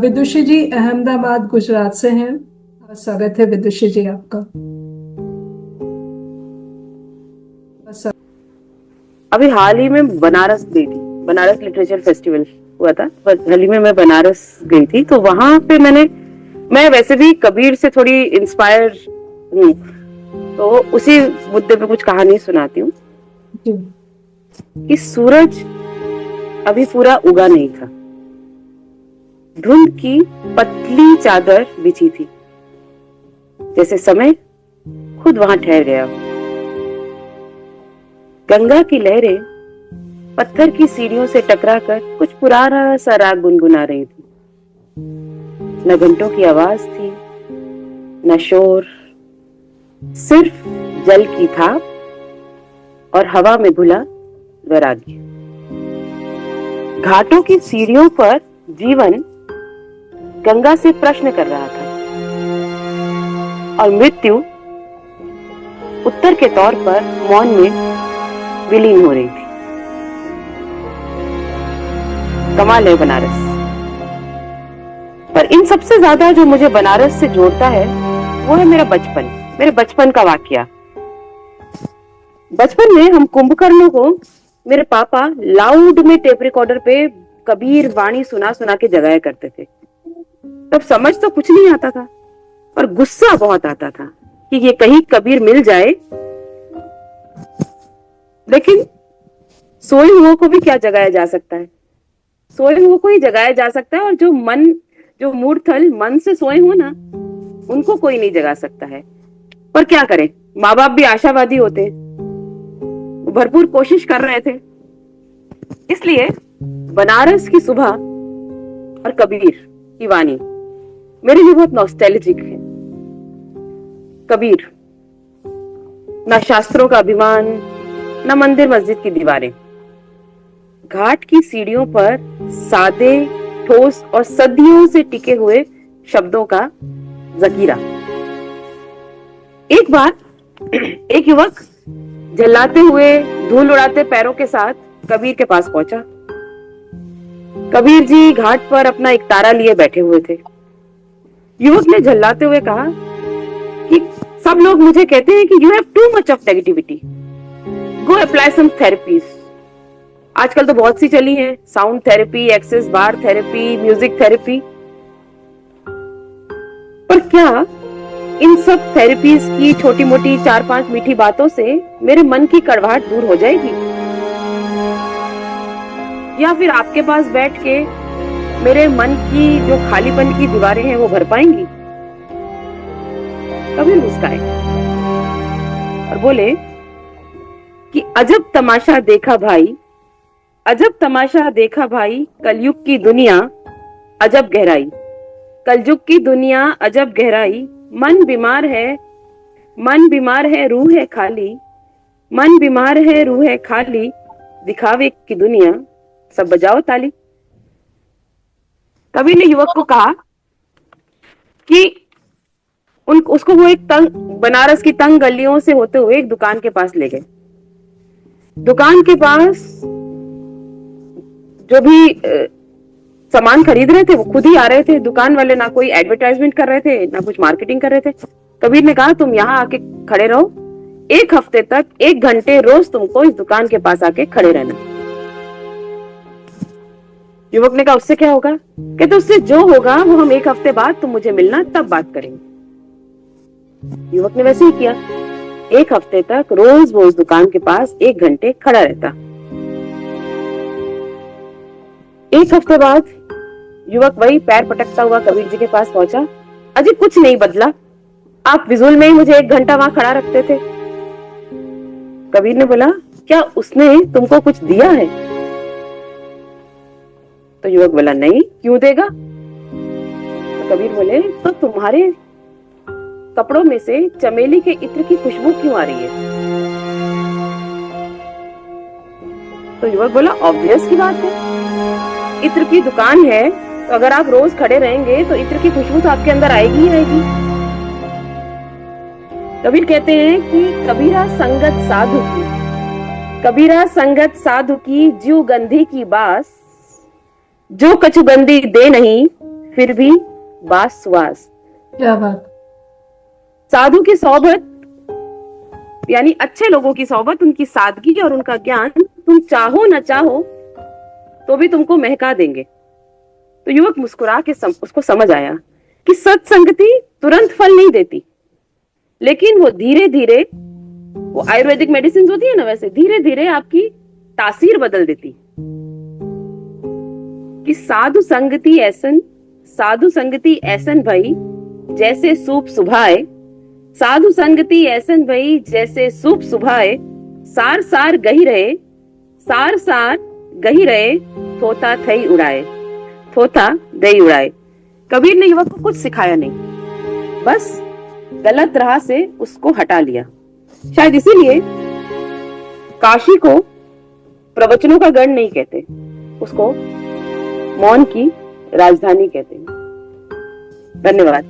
विदुषी जी अहमदाबाद गुजरात से हैं। स्वागत है विदुषी जी आपका। स- अभी हाल ही में बनारस गई थी। बनारस लिटरेचर फेस्टिवल हुआ था, पर हाल ही में मैं बनारस गई थी, तो वहां पे मैं वैसे भी कबीर से थोड़ी इंस्पायर हूँ, तो उसी मुद्दे पे कुछ कहानी सुनाती हूँ जी। कि सूरज अभी पूरा उगा नहीं था। धुंध की पतली चादर बिछी थी, जैसे समय खुद वहां ठहर गया हो। गंगा की लहरें पत्थर की सीढ़ियों से टकराकर कुछ पुराना सा राग गुनगुना रही थी। न घंटों की आवाज थी, न शोर, सिर्फ जल की थाप और हवा में घुला वैराग्य। घाटों की सीढ़ियों पर जीवन गंगा से प्रश्न कर रहा था, और मृत्यु उत्तर के तौर पर मौन में विलीन हो रही थी। कमाल है बनारस। पर इन सबसे ज्यादा जो मुझे बनारस से जोड़ता है वो है मेरे बचपन का वाकया। बचपन में हम कुंभकर्ण को मेरे पापा लाउड में टेप रिकॉर्डर पे कबीर वाणी सुना सुना के जगाया करते थे। तब समझ तो कुछ नहीं आता था, पर गुस्सा बहुत आता था कि ये कहीं कबीर मिल जाए। लेकिन सोए हुओं को भी क्या जगाया जा सकता है? सोए हुओं को ही जगाया जा सकता है, और जो मूर्खल मन से सोए हो ना, उनको कोई नहीं जगा सकता है। पर क्या करें, माँ बाप भी आशावादी होते, भरपूर कोशिश कर रहे थे। इसलिए बनारस की सुबह और कबीर की वाणी मेरे लिए बहुत नॉस्टैल्जिक है। कबीर, ना शास्त्रों का अभिमान, ना मंदिर मस्जिद की दीवारें, घाट की सीढ़ियों पर सादे, ठोस और सदियों से टिके हुए शब्दों का जकीरा। एक बार एक युवक झल्लाते हुए, धूल उड़ाते पैरों के साथ कबीर के पास पहुंचा। कबीर जी घाट पर अपना एक तारा लिए बैठे हुए थे। युवक ने झल्लाते हुए कहा कि सब लोग मुझे कहते हैं कि you have too much of negativity, go apply some therapies. आजकल तो बहुत सी चली हैं, sound therapy, access bar therapy, music therapy. पर क्या इन सब थेरेपीज की छोटी मोटी 4-5 मीठी बातों से मेरे मन की कड़वाहट दूर हो जाएगी? या फिर आपके पास बैठ के मेरे मन की जो खालीपन की दीवारें हैं वो भर पाएंगी? कबीर मुस्काए और बोले कि अजब तमाशा देखा भाई, अजब तमाशा देखा भाई, कलयुग की दुनिया अजब गहराई, कलयुग की दुनिया अजब गहराई। मन बीमार है, मन बीमार है, रूह है खाली, मन बीमार है, रूह है खाली, दिखावे की दुनिया, सब बजाओ ताली। कबीर ने युवक को कहा कि उसको वो एक बनारस की तंग गलियों से होते हुए एक दुकान के पास ले गए। दुकान के पास जो भी सामान खरीद रहे थे वो खुद ही आ रहे थे। दुकान वाले ना कोई एडवर्टाइजमेंट कर रहे थे, ना कुछ मार्केटिंग कर रहे थे। कबीर ने कहा तुम यहाँ आके खड़े रहो, 1 हफ्ते तक 1 घंटे रोज तुमको इस दुकान के पास आके खड़े रहना। युवक ने कहा उससे क्या होगा? कहते उससे जो होगा वो हम 1 हफ्ते बाद तुम मुझे मिलना, तब बात करेंगे। युवक ने वैसे ही किया। 1 हफ्ते तक रोज वो उस दुकान के पास 1 घंटे खड़ा रहता। 1 हफ्ते बाद युवक वही पैर पटकता हुआ कबीर जी के पास पहुंचा। अजी कुछ नहीं बदला, आप फिजूल में ही मुझे 1 घंटा वहां खड़ा रखते थे। कबीर ने बोला क्या उसने तुमको कुछ दिया है? तो युवक बोला नहीं, क्यों देगा? तो कबीर बोले तो तुम्हारे कपड़ों में से चमेली के इत्र की खुशबू क्यों आ रही है? तो युवक बोला ऑब्वियस की बात है, इत्र की दुकान है, तो अगर आप रोज खड़े रहेंगे तो इत्र की खुशबू तो आपके अंदर आएगी ही आएगी। कबीर कहते हैं कि कबीरा संगत साधु की, कबीरा संगत साधु की, ज्यू गंधी की बास, जो कछु गंधी दे नहीं फिर भी बास सुवास। क्या बात। साधु की सोबत यानी अच्छे लोगों की सोबत, उनकी सादगी और उनका ज्ञान तुम चाहो न चाहो तो भी तुमको महका देंगे। तो युवक मुस्कुरा के उसको समझ आया कि सत्संगति तुरंत फल नहीं देती, लेकिन वो धीरे धीरे, वो आयुर्वेदिक मेडिसिन होती है ना, वैसे धीरे धीरे आपकी तासीर बदल देती। कि साधु संगति ऐसन भई जैसे सूप सुभाए, साधु संगति ऐसन भई जैसे सूप सुभाए, सार सार गही रहे, थोथा थई उड़ाए। कबीर ने युवक को कुछ सिखाया नहीं, बस गलत राह से उसको हटा लिया। शायद इसीलिए काशी को प्रवचनों का गढ़ नहीं कहते, उसको मौन की राजधानी कहते हैं। धन्यवाद।